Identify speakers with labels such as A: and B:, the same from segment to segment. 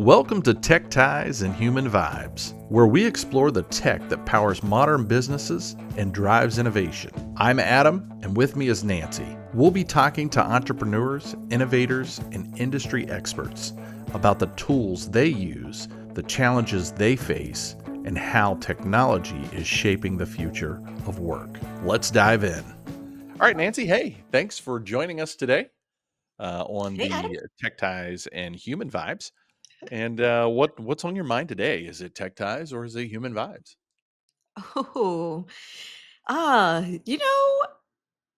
A: Welcome to Tech Ties and Human Vibes, where we explore the tech that powers modern businesses and drives innovation. I'm Adam, and with me is Nancy. We'll be talking to entrepreneurs, innovators, and industry experts about the tools they use, the challenges they face, and how technology is shaping the future of work. Let's dive in. All right, Nancy, hey, thanks for joining us today on
B: Hey, Adam.
A: the Tech Ties and Human Vibes. And what's on your mind today? Is it tech ties or is it human vibes?
B: Oh, you know,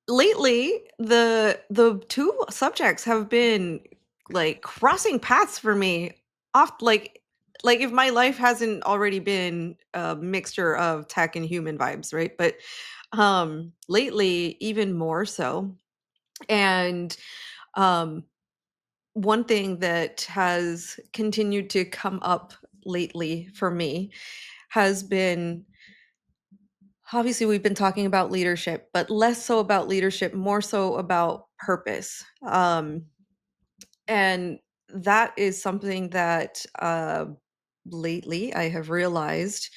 B: lately the two subjects have been like crossing paths for me. Off like if my life hasn't already been a mixture of tech and human vibes, right? But lately even more so. And um one thing that has continued to come up lately for me has been obviously we've been talking about leadership, but less so about leadership, more so about purpose. And that is something that lately I have realized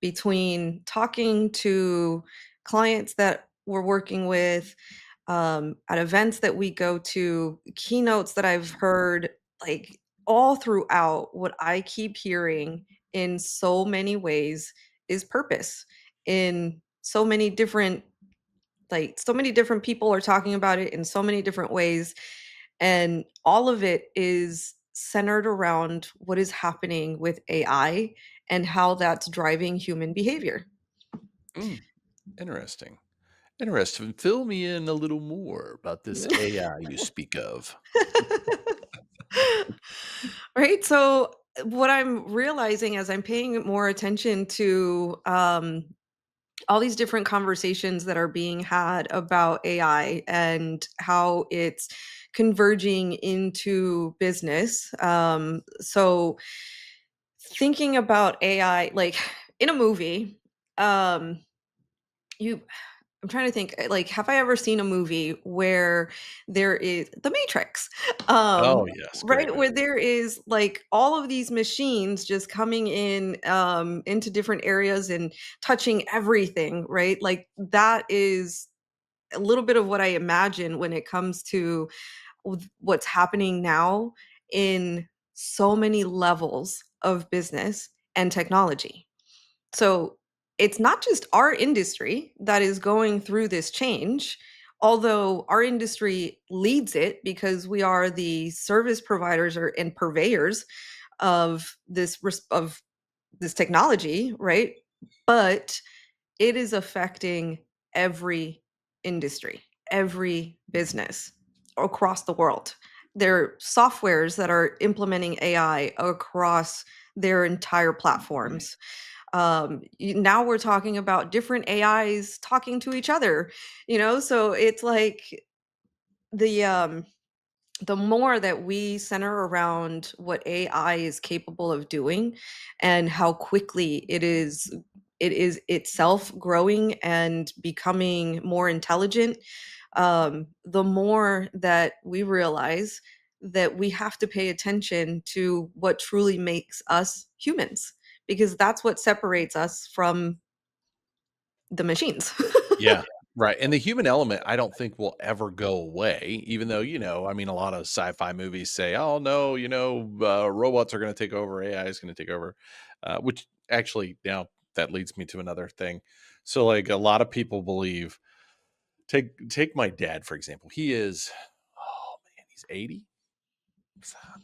B: between talking to clients that we're working with, at events that we go to, keynotes that I've heard, like all throughout, what I keep hearing in so many ways is purpose. In so many different, like, so many different people are talking about it in so many different ways. And all of it is centered around what is happening with AI and how that's driving human behavior.
A: Mm, interesting. Interesting. Fill me in a little more about this AI you speak of.
B: Right? So, what I'm realizing as I'm paying more attention to all these different conversations that are being had about AI and how it's converging into business. So, thinking about AI, like in a movie, um, you I'm trying to think, like, have I ever seen a movie where there is The Matrix,
A: Oh yes, great
B: right? Where
A: movie.
B: there is, like, all of these machines just coming in, into different areas and touching everything, right? Like, that is a little bit of what I imagine when it comes to what's happening now in so many levels of business and technology. So it's not just our industry that is going through this change, although our industry leads it because we are the service providers or and purveyors of of this technology, right? But it is affecting every industry, every business across the world. There are softwares that are implementing AI across their entire platforms. Now we're talking about different AIs talking to each other, so it's like the um the more that we center around what AI is capable of doing and how quickly it is itself growing and becoming more intelligent, the more that we realize that we have to pay attention to what truly makes us humans, because that's what separates us from the machines.
A: Yeah, right. And the human element, I don't think will ever go away, even though, I mean, a lot of sci-fi movies say, oh, no, robots are going to take over, AI is going to take over, which actually now that leads me to another thing. So, like, a lot of people believe, take my dad, for example. He is, oh man, he's 80.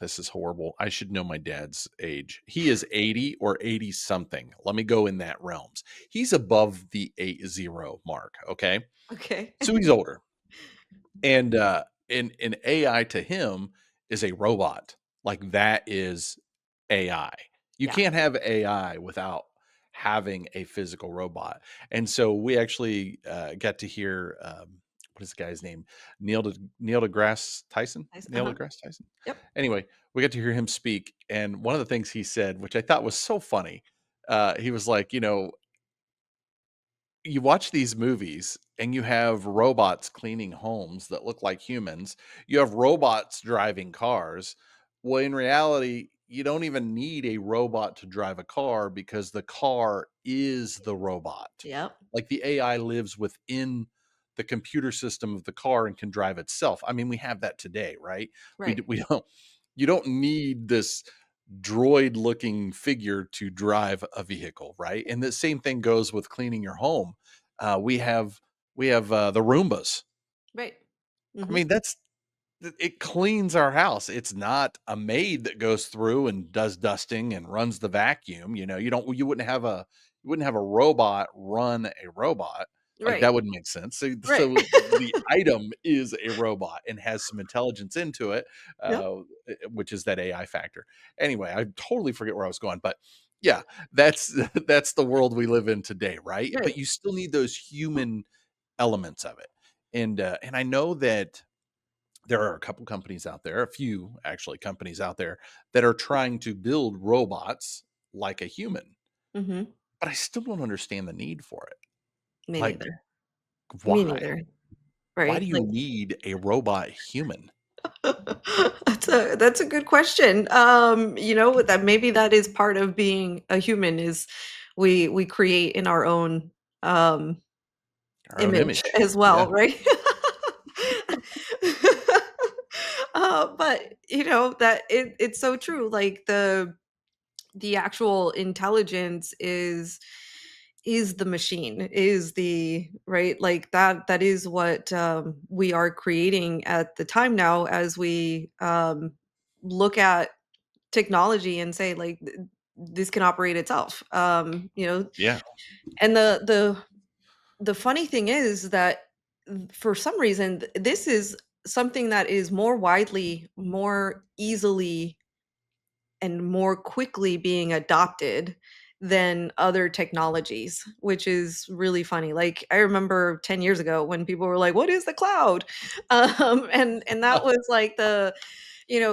A: This is horrible. I should know my dad's age. He is 80 or 80 something. Let me go in that realms. He's above the 80 mark. Okay.
B: Okay.
A: So he's older. And in AI to him is a robot. Like that is AI. You
B: Yeah.
A: can't have AI without having a physical robot. And so we actually got to hear what is the guy's name? Neil deGrasse Tyson.
B: Nice.
A: Neil
B: Uh-huh.
A: deGrasse Tyson.
B: Yep.
A: Anyway, we got to hear him speak, and one of the things he said, which I thought was so funny, he was like, you watch these movies and you have robots cleaning homes that look like humans. You have robots driving cars. Well, in reality, you don't even need a robot to drive a car because the car is the robot.
B: Yep.
A: Like the AI lives within the computer system of the car and can drive itself. I mean, we have that today, right?
B: Right.
A: We don't you don't need this droid looking figure to drive a vehicle, right? And the same thing goes with cleaning your home. We have the Roombas.
B: Right.
A: I
B: Mhm.
A: mean, it cleans our house. It's not a maid that goes through and does dusting and runs the vacuum. You wouldn't have a robot run a robot. Like
B: Right.
A: that wouldn't make sense.
B: Right.
A: So the item is a robot and has some intelligence into it,
B: Yep.
A: which is that AI factor. Anyway, I totally forget where I was going, but yeah, that's that's the world we live in today, right?
B: Right.
A: But you still need those human elements of it. And I know that there are a couple companies out there, a few actually companies out there that are trying to build robots like a human,
B: Mhm.
A: but I still don't understand the need for it.
B: Me
A: Like,
B: neither. Me
A: why?
B: neither.
A: Why
B: Right?
A: do you
B: Like
A: need a robot human?
B: that's a good question. That maybe that is part of being a human is we create in our own um
A: Our own
B: image
A: image.
B: as
A: Yeah.
B: well, right? But that it's so true. Like the actual intelligence is the machine, is the right, like that is what we are creating at the time now as we look at technology and say like this can operate itself.
A: Yeah.
B: And the funny thing is that for some reason this is something that is more widely, more easily, and more quickly being adopted than other technologies, which is really funny. Like I remember 10 years ago when people were like, "What is the cloud?" And that was like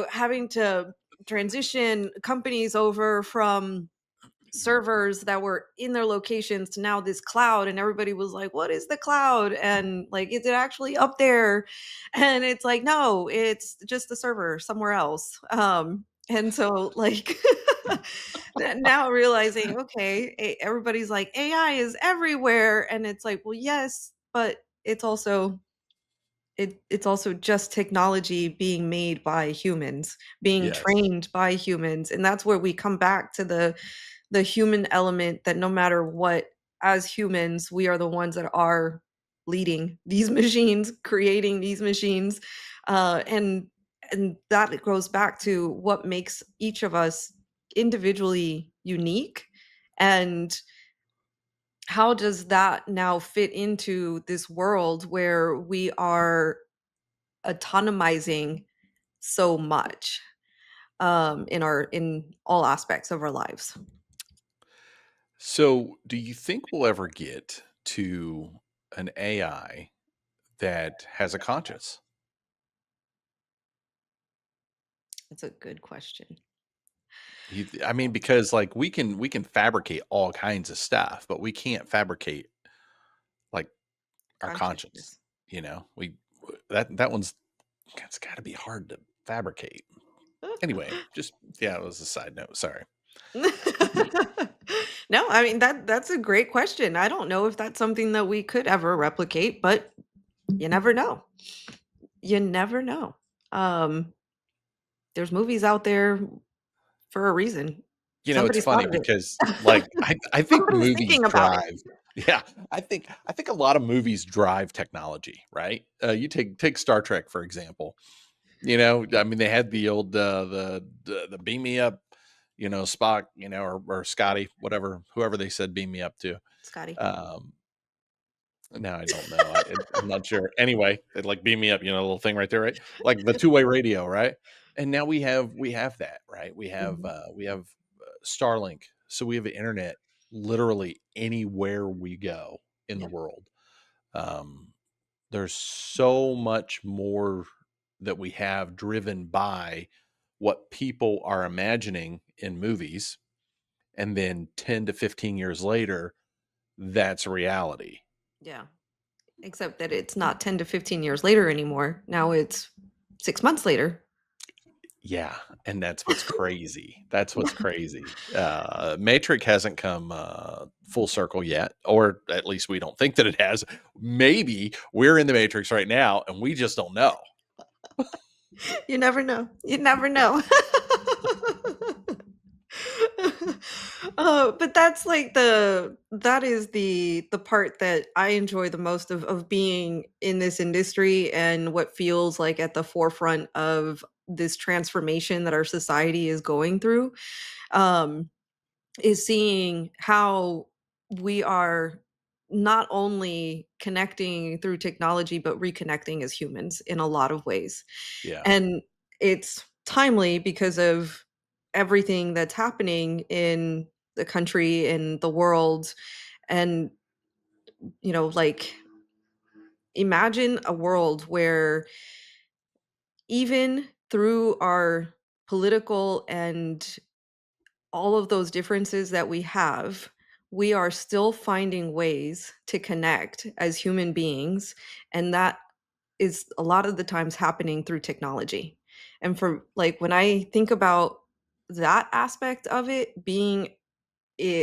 B: having to transition companies over from servers that were in their locations to now this cloud, and everybody was like, "What is the cloud?" And like, "Is it actually up there?" And it's like, "No, it's just a server somewhere else." And so like now realizing, okay, everybody's like AI is everywhere, and it's like, well, yes, but it's also just technology being made by humans, being
A: Yes.
B: trained by humans, and that's where we come back to the human element, that no matter what, as humans, we are the ones that are leading these machines, creating these machines, and that goes back to what makes each of us individually unique, and how does that now fit into this world where we are autonomizing so much in all aspects of our lives.
A: So, do you think we'll ever get to an AI that has a conscience?
B: That's a good question.
A: I mean, because like we can fabricate all kinds of stuff, but we can't fabricate like our conscience.
B: Consciousness.
A: That one's it's got to be hard to fabricate. Anyway, just yeah, it was a side note. Sorry.
B: No, I mean that's a great question. I don't know if that's something that we could ever replicate, but you never know. You never know. Um, there's movies out there for a reason.
A: It's
B: Somebody's thought
A: funny
B: of it.
A: because like I think
B: Somebody's
A: movies
B: thinking about it.
A: drive. Yeah, I think a lot of movies drive technology, right? You take Star Trek for example. I mean, they had the old the beam me up, Spock, or Scotty, whatever, whoever they said beam me up to.
B: Scotty.
A: Um, Now I don't know. I'm not sure. Anyway, it like beam me up, a little thing right there, right? Like the two-way radio, right? And now we have that, right?
B: Mhm.
A: We have Starlink, so we have internet literally anywhere we go in the
B: Yeah.
A: world. Um, there's so much more that we have driven by what people are imagining in movies, and then 10 to 15 years later, that's reality.
B: Yeah. Except that it's not 10 to 15 years later anymore. Now it's 6 months later.
A: Yeah, and that's what's crazy. That's what's crazy. Matrix hasn't come, full circle yet, or at least we don't think that it has. Maybe we're in the Matrix right now, and we just don't know.
B: You never know. You never know. But that's like that is the part that I enjoy the most of being in this industry and what feels like at the forefront of this transformation that our society is going through. Um, is seeing how we are not only connecting through technology, but reconnecting as humans in a lot of ways.
A: Yeah,
B: And it's timely because of everything that's happening in the country and the world. And, like, imagine a world where even through our political and all of those differences that we are still finding ways to connect as human beings. And that is a lot of the times happening through technology. And for like when I think about that aspect of it being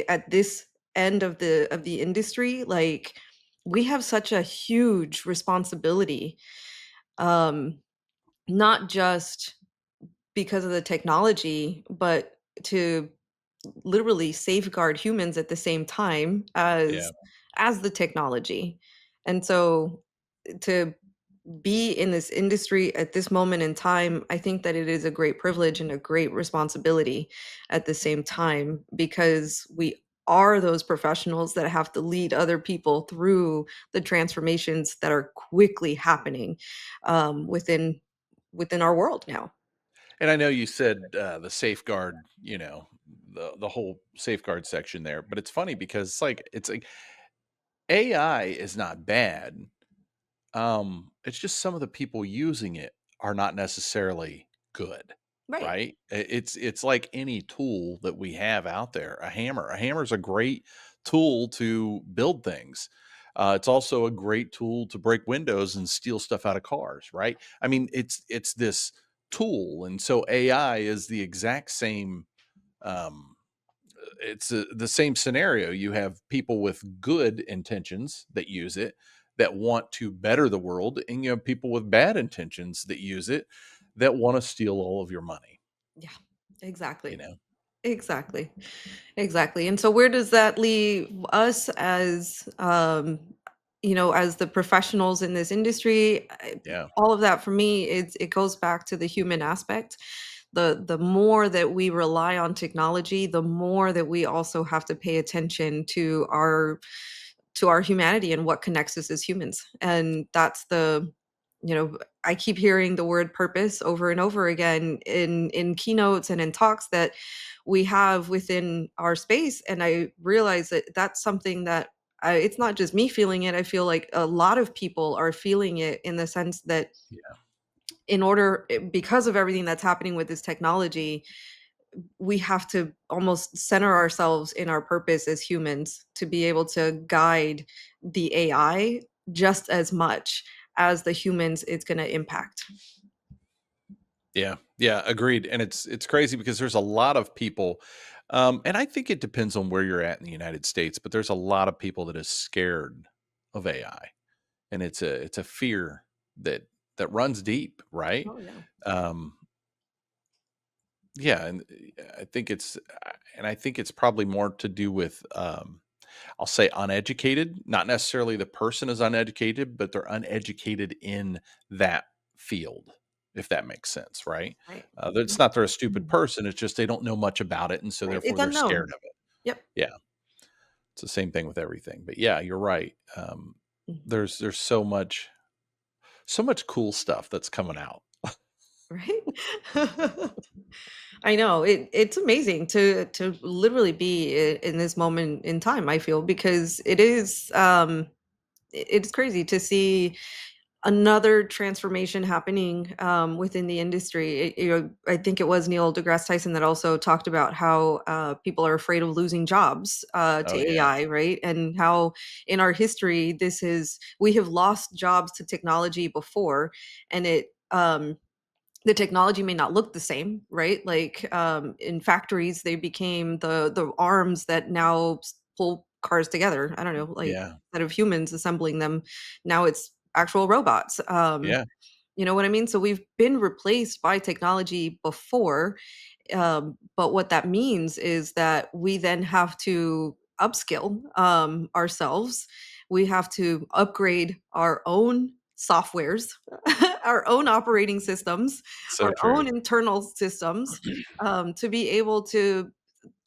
B: at this end of the industry, like we have such a huge responsibility, um, not just because of the technology, but to literally safeguard humans at the same time
A: yeah.
B: as the technology. And so to be in this industry at this moment in time, I think that it is a great privilege and a great responsibility at the same time because we are those professionals that have to lead other people through the transformations that are quickly happening within our world now.
A: And I know you said, the safeguard, the whole safeguard section there, but it's funny because it's like AI is not bad. It's just some of the people using it are not necessarily good,
B: Right.
A: right? It's like any tool that we have out there. A hammer. A hammer is a great tool to build things. It's also a great tool to break windows and steal stuff out of cars, right? I mean, it's this tool, and so AI is the exact same. Um, it's the same scenario. You have people with good intentions that use it, that want to better the world, and you have people with bad intentions that use it, that want to steal all of your money.
B: Yeah.
A: You
B: Exactly.
A: know?
B: Exactly. Exactly. And so where does that leave us as as the professionals in this industry?
A: Yeah,
B: All of that for me it goes back to the human aspect. The more that we rely on technology, the more that we also have to pay attention to our humanity and what connects us as humans. And that's I keep hearing the word purpose over and over again in keynotes and in talks that we have within our space. And I realize that that's something that it's not just me feeling it. I feel like a lot of people are feeling it in the sense that
A: yeah,
B: because of everything that's happening with this technology, we have to almost center ourselves in our purpose as humans to be able to guide the AI just as much as the humans it's going to impact.
A: yeah, yeah. Agreed. And it's crazy because there's a lot of people, and I think it depends on where you're at in the United States, but there's a lot of people that is scared of AI, and it's a fear that runs deep, right?
B: Oh yeah.
A: Um, Yeah, and I think it's probably more to do with, I'll say uneducated, not necessarily the person is uneducated, but they're uneducated in that field, if that makes sense, right?
B: Right.
A: It's not they're a stupid
B: Mhm.
A: person, it's just they don't know much about it, and so
B: Right. It's
A: therefore they're
B: unknown.
A: scared of it.
B: Yep.
A: Yeah, it's the same thing with everything. But yeah, you're right.
B: Mhm.
A: There's so much cool stuff that's coming out.
B: Right. I know it's amazing to literally be in this moment in time. I feel because it is it's crazy to see another transformation happening within the industry. I think it was Neil deGrasse Tyson that also talked about how people are afraid of losing jobs to
A: Oh, yeah.
B: AI, right? And how in our history, we have lost jobs to technology before, and The technology may not look the same, right? Like, in factories, they became the arms that now pull cars together. I don't know, like,
A: Yeah.
B: instead of humans assembling them, now it's actual robots.
A: Yeah.
B: You know what I mean? So we've been replaced by technology before, but what that means is that we then have to upskill ourselves. We have to upgrade our own softwares, our own operating systems,
A: So
B: our
A: true.
B: own internal systems, to be able to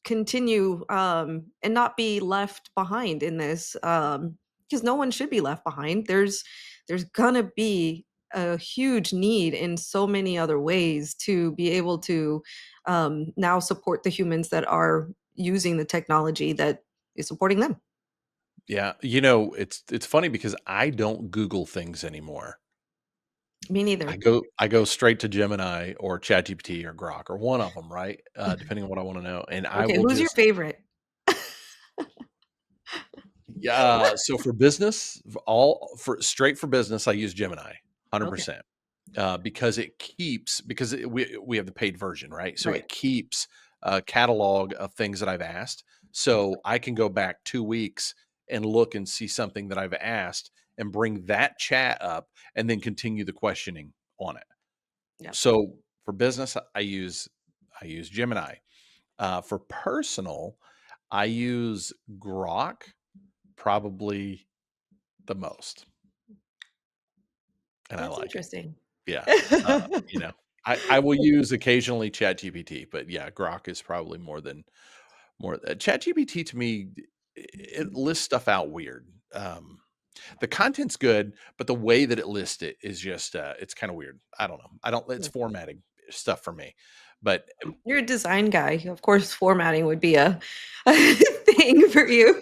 B: continue, and not be left behind in this, because no one should be left behind. There's gonna be a huge need in so many other ways to be able to, now support the humans that are using the technology that is supporting them.
A: Yeah, it's funny because I don't Google things anymore.
B: Me
A: I
B: neither.
A: go I go straight to Gemini or ChatGPT or Grok or one of them, right? Depending on what I wanna know, and I
B: Okay,
A: will
B: who's your
A: just
B: favorite?
A: yeah, so for business, for straight for business, I use Gemini,
B: Okay,
A: 100%, because it keeps because we have the paid version, right? So
B: right.
A: it keeps a catalog of things that I've asked, so I can go back 2 weeks and look and see something that I've asked and bring that chat up and then continue the questioning on it.
B: Yeah,
A: So for business, I use Gemini. For personal, I use Grok probably the most, and I
B: that's
A: like it.
B: interesting.
A: Yeah, you know, I will use occasionally ChatGPT, but yeah, Grok is probably more ChatGPT to me, it lists stuff out weird. The content's good, but the way that it lists it is just, it's kinda weird. I don't know. I don't it's formatting stuff for me, but
B: You're a design guy. Of course, formatting would be a a thing for you.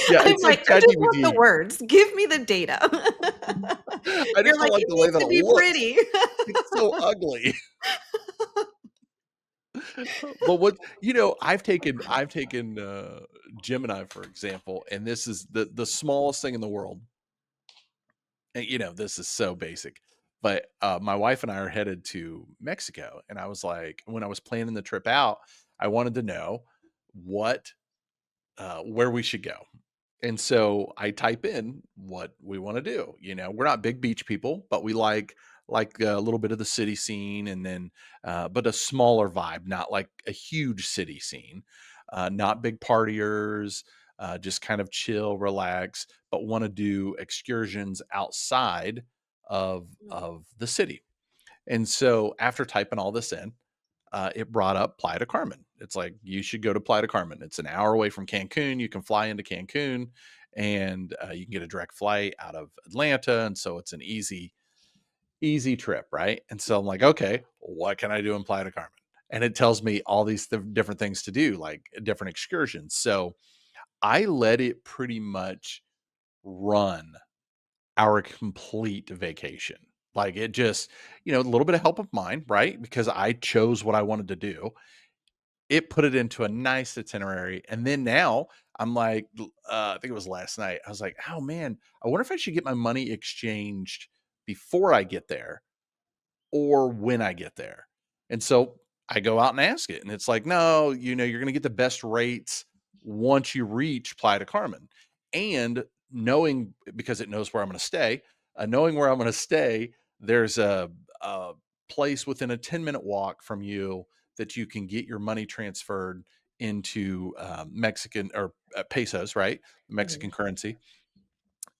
A: yeah,
B: I'm
A: it's like
B: like, "I just want the
A: ChatGPT.
B: words. Give me the data."
A: I
B: You're
A: just don't
B: like,
A: like
B: "It
A: the way
B: needs
A: that
B: to
A: it
B: be
A: looks.
B: pretty."
A: It's so ugly. But I've taken Gemini, for example, and this is the smallest thing in the world. And, this is so basic, but, my wife and I are headed to Mexico, and I was like when I was planning the trip out, I wanted to know what where we should go. And so I type in what we want to do. We're not big beach people, but we like a little bit of the city scene, and then but a smaller vibe, not like a huge city scene, not big partiers, just kind of chill, relax, but want to do excursions outside of the city. And so after typing all this in, it brought up Playa del Carmen. It's like, you should go to Playa del Carmen. It's an hour away from Cancun. You can fly into Cancun, and you can get a direct flight out of Atlanta. And so it's an easy trip. Right. And so I'm like, okay, what can I do in Playa del Carmen? And it tells me all these different things to do, like different excursions. So I let it pretty much run our complete vacation. Like it just, a little bit of help of mine, right? Because I chose what I wanted to do. It put it into a nice itinerary, and then now I'm like, I think it was last night, I was like, "Oh, man, I wonder if I should get my money exchanged before I get there or when I get there." And so I go out and ask it, and it's like, "No, you're gonna get the best rates once you reach Playa del Carmen." And knowing because it knows where I'm gonna stay, knowing where I'm gonna stay, there's a place within a 10-minute walk from you that you can get your money transferred into, Mexican or, pesos, right? Mexican
B: Mhm.
A: currency,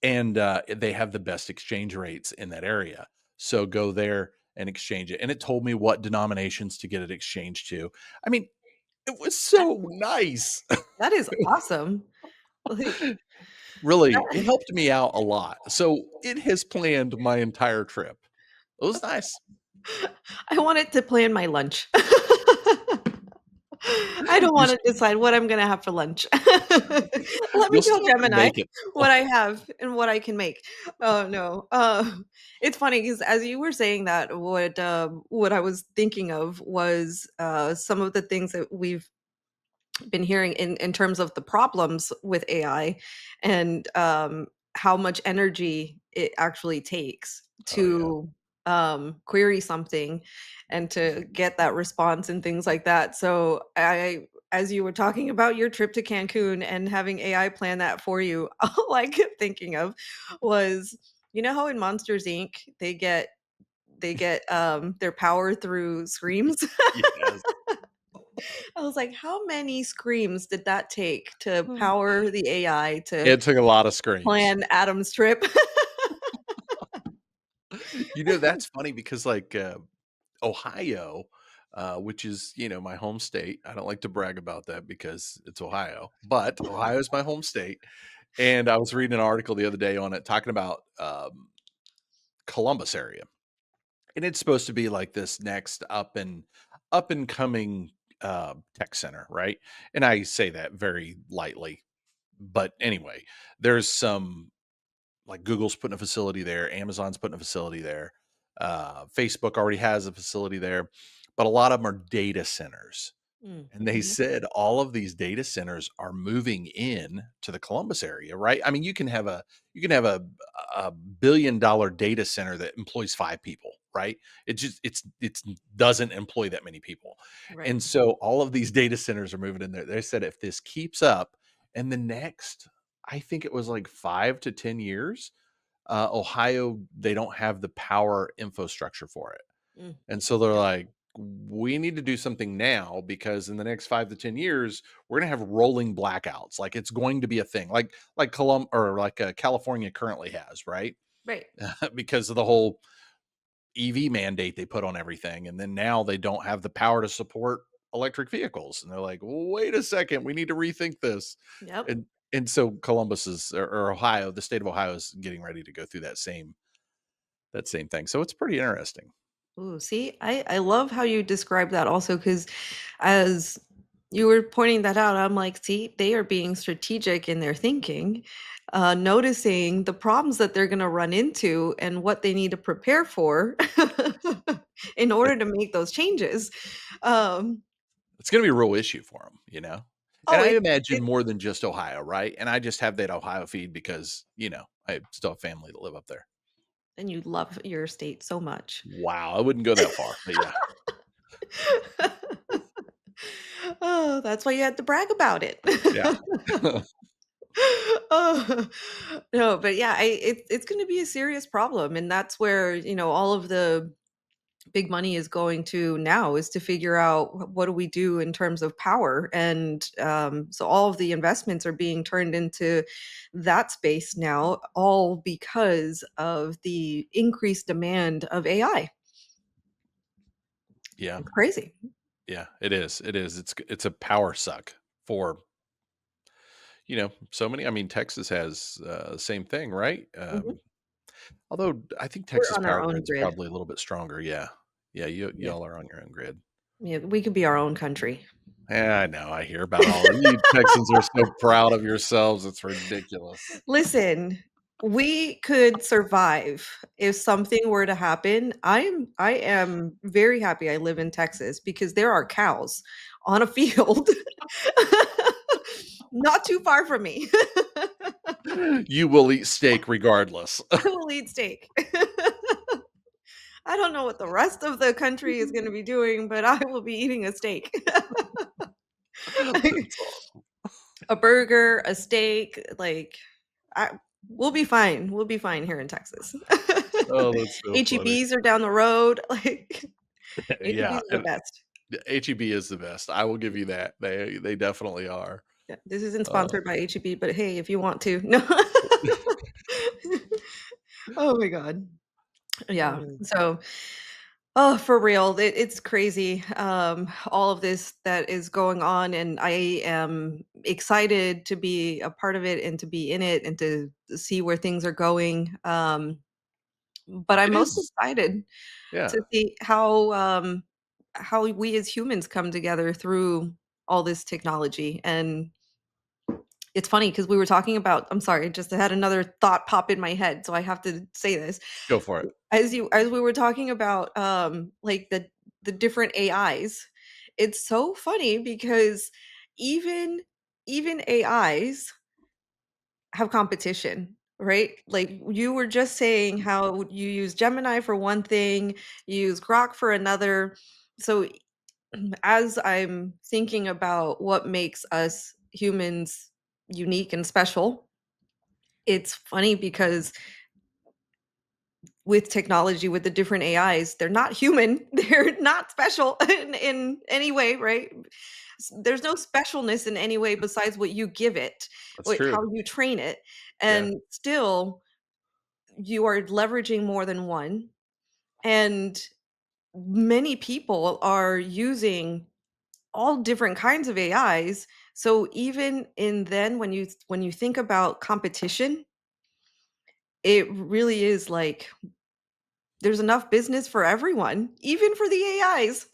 A: and they have the best exchange rates in that area. So go there and exchange it. And it told me what denominations to get it exchanged to. I mean, it was
B: That
A: so nice.
B: that is awesome. Like,
A: Really, it helped me out a lot. So it has planned my entire trip. It was nice.
B: I wanted to plan my lunch. I don't
A: You,
B: wanna decide what I'm gonna have for lunch. Let me
A: you'll
B: tell
A: still have to
B: Gemini
A: make it.
B: what I have and what I can make. Oh, no. It's funny because as you were saying that, what I was thinking of was, some of the things that we've been hearing in terms of the problems with AI, and, how much energy it actually takes
A: Oh yeah.
B: query something and to get that response and things like that. So I as you were talking about your trip to Cancun and having AI plan that for you, all I kept thinking of was, you know how in Monsters Inc. they get their power through screams?
A: Yes.
B: I was like, how many screams did that take to power the AI to
A: It took a lot of screams.
B: plan Adam's trip?
A: That's funny because, like, Ohio, which is, my home state. I don't like to brag about that because it's Ohio, but Ohio is my home state. And I was reading an article the other day on it talking about Columbus area. And it's supposed to be like this next up and coming tech center, right? And I say that very lightly. But anyway, there's some like Google's putting a facility there, Amazon's putting a facility there, Facebook already has a facility there, but a lot of them are data centers.
B: Mm,
A: And they
B: mhm.
A: said all of these data centers are moving in to the Columbus area, right? I mean, you can have a $1 billion data center that employs 5 people, right? It's doesn't employ that many people.
B: Right.
A: And so all of these data centers are moving in there. They said if this keeps up and the next I think it was like 5 to 10 years, Ohio, they don't have the power infrastructure for it.
B: Mm,
A: And so they're
B: yep.
A: like, we need to do something now because in the next 5 to 10 years, we're gonna have rolling blackouts. Like it's going to be a thing, like California currently has, right?
B: Right.
A: Because of the whole EV mandate they put on everything, and then now they don't have the power to support electric vehicles, and they're like, "Wait a second, we need to rethink this."
B: Yep.
A: And so Columbus is or Ohio, the state of Ohio is getting ready to go through that same thing. So it's pretty interesting.
B: Ooh, see, I love how you describe that also because as you were pointing that out, I'm like, see, they are being strategic in their thinking, noticing the problems that they're gonna run into and what they need to prepare for in order to make those changes. Um,
A: It's gonna be a real issue for them. And
B: oh,
A: I
B: it
A: imagine more than just Ohio, right? And I just have that Ohio feed because, I still have family that live up there.
B: and you love your state so much.
A: Wow, I wouldn't go that far, but yeah.
B: Oh, that's why you had to brag about it.
A: Yeah.
B: Oh, no, but yeah, it's gonna be a serious problem, and that's where, all of the big money is going to now is to figure out what do we do in terms of power, and, so all of the investments are being turned into that space now, all because of the increased demand of AI.
A: Yeah.
B: It's crazy.
A: Yeah, it is, it is. It's a power suck for, so many. I mean, Texas has, the same thing, right?
B: Mhm.
A: Although I think
B: We're
A: Texas
B: on our
A: power
B: own
A: grid's
B: grid.
A: probably a little bit stronger, yeah. Yeah,
B: Yeah.
A: y'all are on your own grid.
B: Yeah, we could be our own country.
A: Yeah, I know, I hear about all of you Texans are so proud of yourselves, it's ridiculous.
B: Listen, we could survive if something were to happen. I am very happy I live in Texas because there are cows on a field not too far from me.
A: You will eat steak regardless.
B: I will eat steak. I don't know what the rest of the country is gonna be doing, but I will be eating a steak.
A: That's awesome.
B: A burger, a steak, like, I we'll be fine. We'll be fine here in Texas.
A: Oh, that's so funny.
B: HEBs are down the road, like,
A: Yeah,
B: HEBs are the
A: and
B: best.
A: the HEB is the best, I will give you that, they definitely are.
B: Yeah, this isn't
A: Uh,
B: sponsored by HEB, but hey, if you want to. No. Oh my god. Yeah,
A: mm,
B: so oh, for real, it's crazy, all of this that is going on, and I am excited to be a part of it and to be in it and to see where things are going, but I'm
A: it
B: most
A: is,
B: excited
A: yeah,
B: to see how we as humans come together through all this technology, and it's funny because we were talking about I'm sorry, just had another thought pop in my head, so I have to say this.
A: go for it.
B: As we were talking about, like, the different AIs, it's so funny because even even AIs have competition. right? Like, you were just saying how you use Gemini for one thing, you use Grok for another. So, as I'm thinking about what makes us humans unique and special, it's funny because with technology, with the different AIs, they're not human. They're not special in any way, right? There's no specialness in any way besides what you give it,
A: That's
B: what how
A: true.
B: you train it.
A: Yeah.
B: And still you are leveraging more than one. And many people are using all different kinds of AIs. So even in then when you think about competition, it really is like there's enough business for everyone, even for the AIs.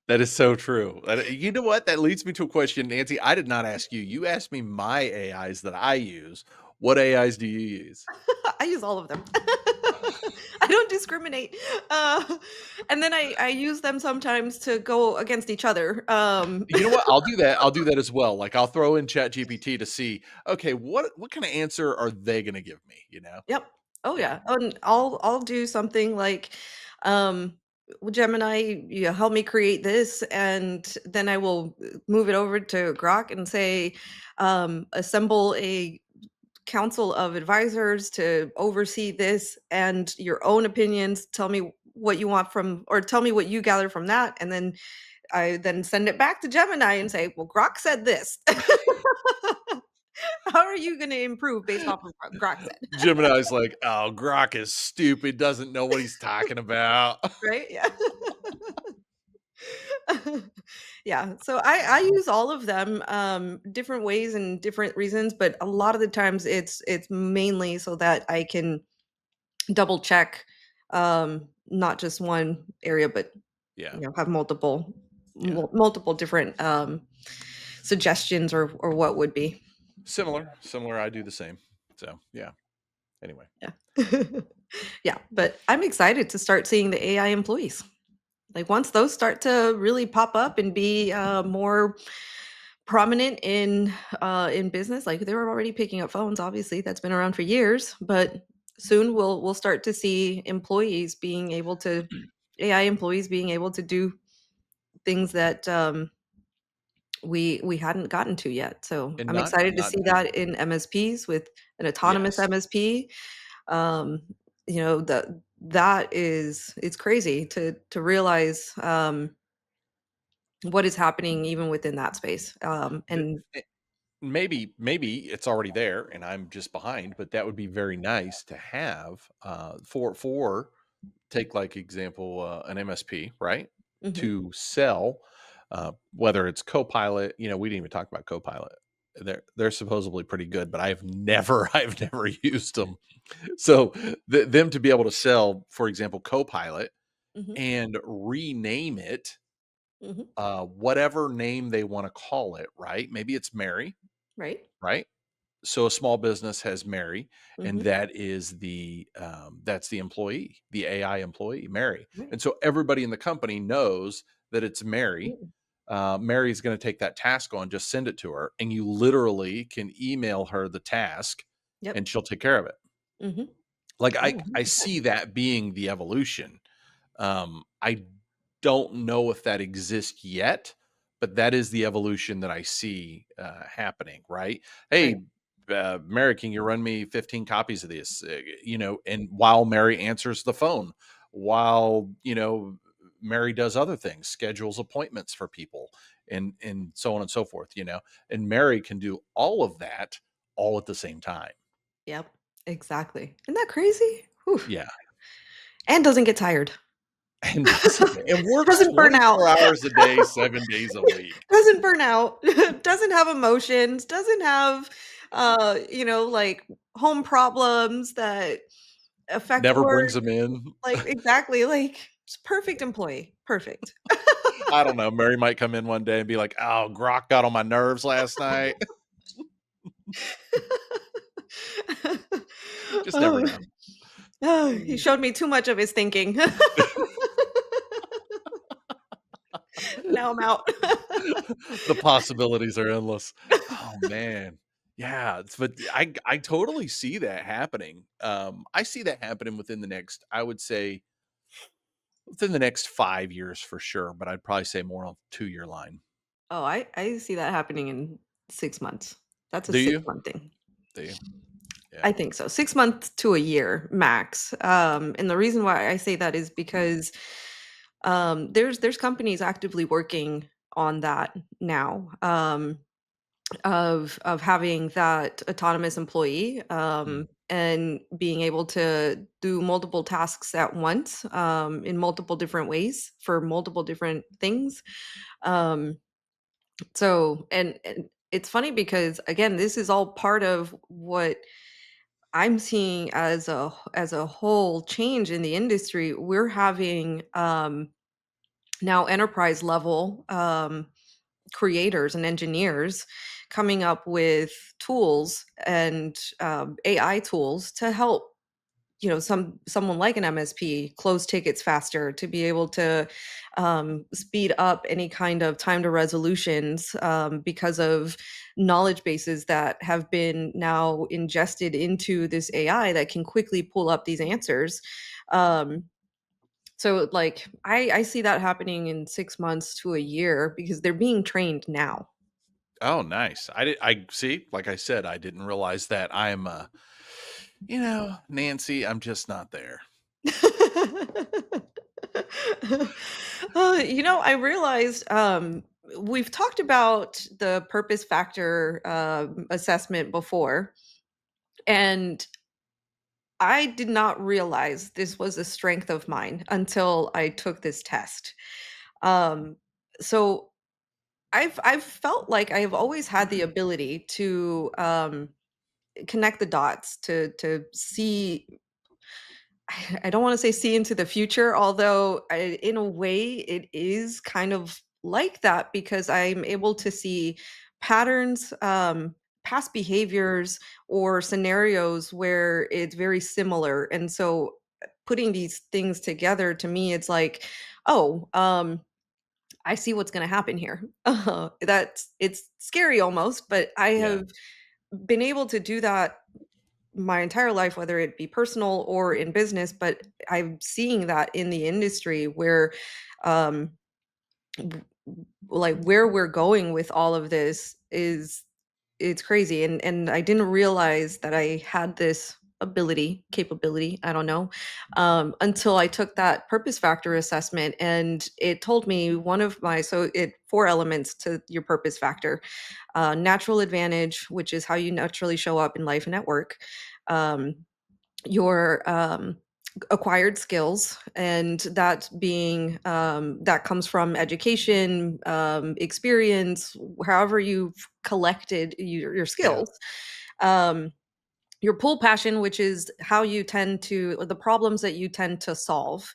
A: That is so true. You know what? That leads me to a question, Nancy. I did not ask you. You asked me my AIs that I use. What AIs do you use?
B: I use all of them. I don't discriminate. And then I use them sometimes to go against each other.
A: You know what? I'll do that. I'll do that as well. Like I'll throw in Chat GPT to see, okay, what kind of answer are they gonna give me? You know?
B: Yep. Oh,
A: Yeah.
B: yeah. And I'll do something like, um, "Well, Gemini, you help me create this," and then I will move it over to Grok and say, "Assemble a council of advisors to oversee this and your own opinions. Tell me what you want from, or tell me what you gather from that." And then I then send it back to Gemini and say, "Well, Grok said this. How are you going to improve based off of what Grok said?"
A: Gemini's like, oh, Grok is stupid, doesn't know what he's talking about.
B: Right? Yeah. Yeah. So I use all of them, different ways and different reasons, but a lot of the times it's mainly so that I can double check, not just one area, but
A: Yeah.
B: have multiple
A: Yeah.
B: multiple different suggestions or what would be.
A: Similar. I do the same. So yeah. Anyway.
B: Yeah. Yeah, but I'm excited to start seeing the AI employees. Like, once those start to really pop up and be more prominent in business, like they were already picking up phones, obviously that's been around for years, but soon we'll start to see employees being able to AI employees being able to do things that we hadn't gotten to yet. So
A: And
B: I'm
A: not
B: excited to
A: not
B: see
A: to
B: that in MSPs with an autonomous
A: yes.
B: MSP. Um, that is it's crazy to realize what is happening even within that space.
A: Th-
B: And
A: eh, maybe it's already there and I'm just behind, but that would be very nice to have for take like example an MSP, right?
B: Mhm,
A: To sell whether it's Copilot, we didn't even talk about Copilot. They're supposedly pretty good, but I've never I've never used them. So them to be able to sell, for example, Copilot
B: mhm,
A: and rename it
B: mhm,
A: whatever name they want to call it, right? Maybe it's Mary,
B: right?
A: right? So a small business has Mary, and
B: Mhm,
A: that's the employee, the AI employee, Mary.
B: right.
A: And so everybody in the company knows that it's Mary.
B: Mm,
A: Mary's going to take that task on, just send it to her, and you literally can email her the task,
B: yep.
A: and she'll take care of it.
B: Mhm.
A: Like
B: Oh,
A: I
B: 100%.
A: see that being the evolution. I don't know if that exists yet, but that is the evolution that I see happening. Right?
B: Right.
A: Hey, Mary, can you run me 15 copies of this? And while Mary answers the phone, while Mary does other things, schedules appointments for people, and so on and so forth. And Mary can do all of that all at the same time.
B: Yep. Exactly. Isn't that crazy? Whew.
A: Yeah.
B: And doesn't get tired.
A: And doesn't and works
B: Doesn't burn out.
A: 24 hours a day, 7 days a week.
B: Doesn't burn out. Doesn't have emotions, doesn't have, like, home problems that affect
A: Never
B: work.
A: brings them in.
B: Like, exactly, like, just perfect employee. Perfect.
A: I don't know, Mary might come in one day and be like, "Oh, Grok got on my nerves last night." Just never
B: Oh,
A: know.
B: oh, he
A: Mm.
B: showed me too much of his thinking. Now I'm out.
A: The possibilities are endless. Oh, man. Yeah, but I totally see that happening. I see that happening within the next, I would say, within the next 5 years for sure, but I'd probably say more on 2-year line.
B: Oh, I see that happening in 6 months. That's a
A: Do you?
B: 6-month thing.
A: Do you? Yeah.
B: I think so. 6 months to a year max. And the reason why I say that is because, there's companies actively working on that now, of having that autonomous employee,
A: Mm.
B: and being able to do multiple tasks at once, in multiple different ways for multiple different things. Um, and it's funny because, again, this is all part of what I'm seeing as a whole change in the industry. We're having, now enterprise level, creators and engineers coming up with tools and, AI tools to help, someone like an MSP close tickets faster, to be able to, speed up any kind of time to resolutions, because of knowledge bases that have been now ingested into this AI that can quickly pull up these answers. Um, so, like, I see that happening in 6 months to a year because they're being trained now.
A: Oh, nice. I see, like I said, I didn't realize that. Nancy, I'm just not there.
B: I realized, we've talked about the purpose factor, assessment before, and I did not realize this was a strength of mine until I took this test. Um, so I've felt like I've always had the ability to, connect the dots, to see. I don't wanna say see into the future, although in a way it is kind of like that because I'm able to see patterns, past behaviors or scenarios where it's very similar, and so, putting these things together to me, it's like, "Oh, I see what's gonna happen here." It's scary almost, but I
A: Yeah.
B: have been able to do that my entire life, whether it be personal or in business, but I'm seeing that in the industry where, um, w- like, where we're going with all of this is it's crazy, and I didn't realize that I had this capability, I don't know, until I took that purpose factor assessment, and it told me one of my so it 4 elements to your purpose factor: natural advantage, which is how you naturally show up in life and at work, um, your, acquired skills, and that being, that comes from education, experience, however you've collected your
A: Yeah.
B: skills. Um, your pull passion, which is how you tend to or the problems that you tend to solve,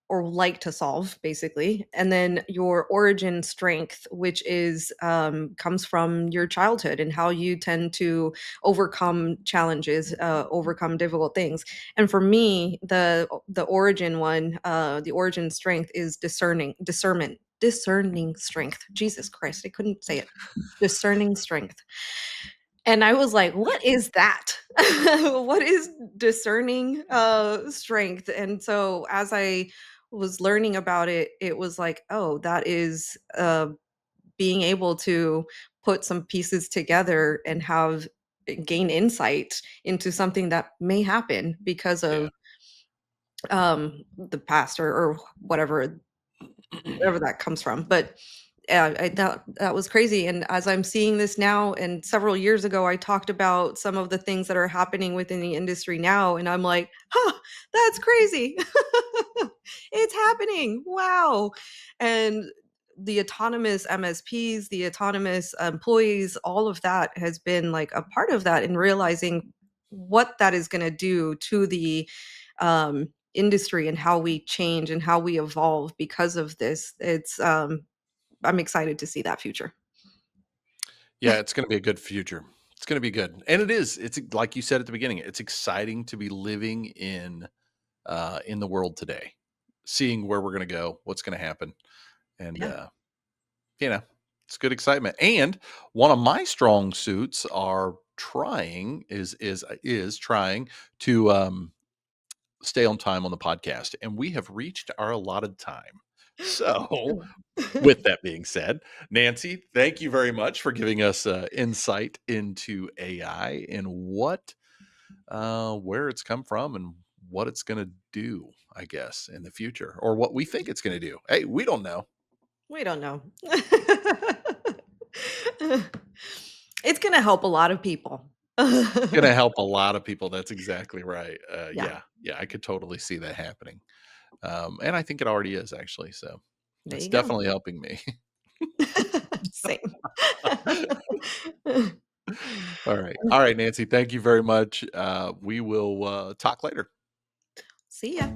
B: or like to solve, basically. And then your origin strength, which is, comes from your childhood and how you tend to overcome challenges, overcome difficult things. And for me, the origin one, the origin strength is discerning strength. Jesus Christ, I couldn't say it. Discerning strength. And I was like, "What is that? What is discerning, strength?" And so as I was learning about it, it was like, "Oh, that is, being able to put some pieces together and have gain insight into something that may happen because
A: Yeah.
B: of, the past or whatever that comes from." But yeah, that was crazy, and as I'm seeing this now and several years ago, I talked about some of the things that are happening within the industry now, and I'm like, "Huh, that's crazy. It's happening. Wow." And the autonomous MSPs, the autonomous employees, all of that has been, like, a part of that, and realizing what that is gonna do to the, industry and how we change and how we evolve because of this. I'm excited to see that future.
A: Yeah, it's gonna be a good future. It's gonna be good, and it is. It's like you said at the beginning, it's exciting to be living in the world today, seeing where we're gonna go, what's gonna happen, and,
B: Yeah.
A: you know, It's good excitement. And one of my strong suits are is trying to stay on time on the podcast, and we have reached our allotted time. So, with that being said, Nancy, thank you very much for giving us insight into AI and where it's come from and what it's going to do, I guess, in the future, or what we think it's going to do. Hey, we don't know.
B: We don't know. It's gonna help a lot of people.
A: Going to help a lot of people. That's exactly right.
B: Yeah,
A: Yeah, I could totally see that happening. And I think it already is actually. So
B: there
A: it's
B: you go.
A: definitely helping me.
B: Same.
A: All right. All right, Nancy. Thank you very much. We will talk later.
B: See ya.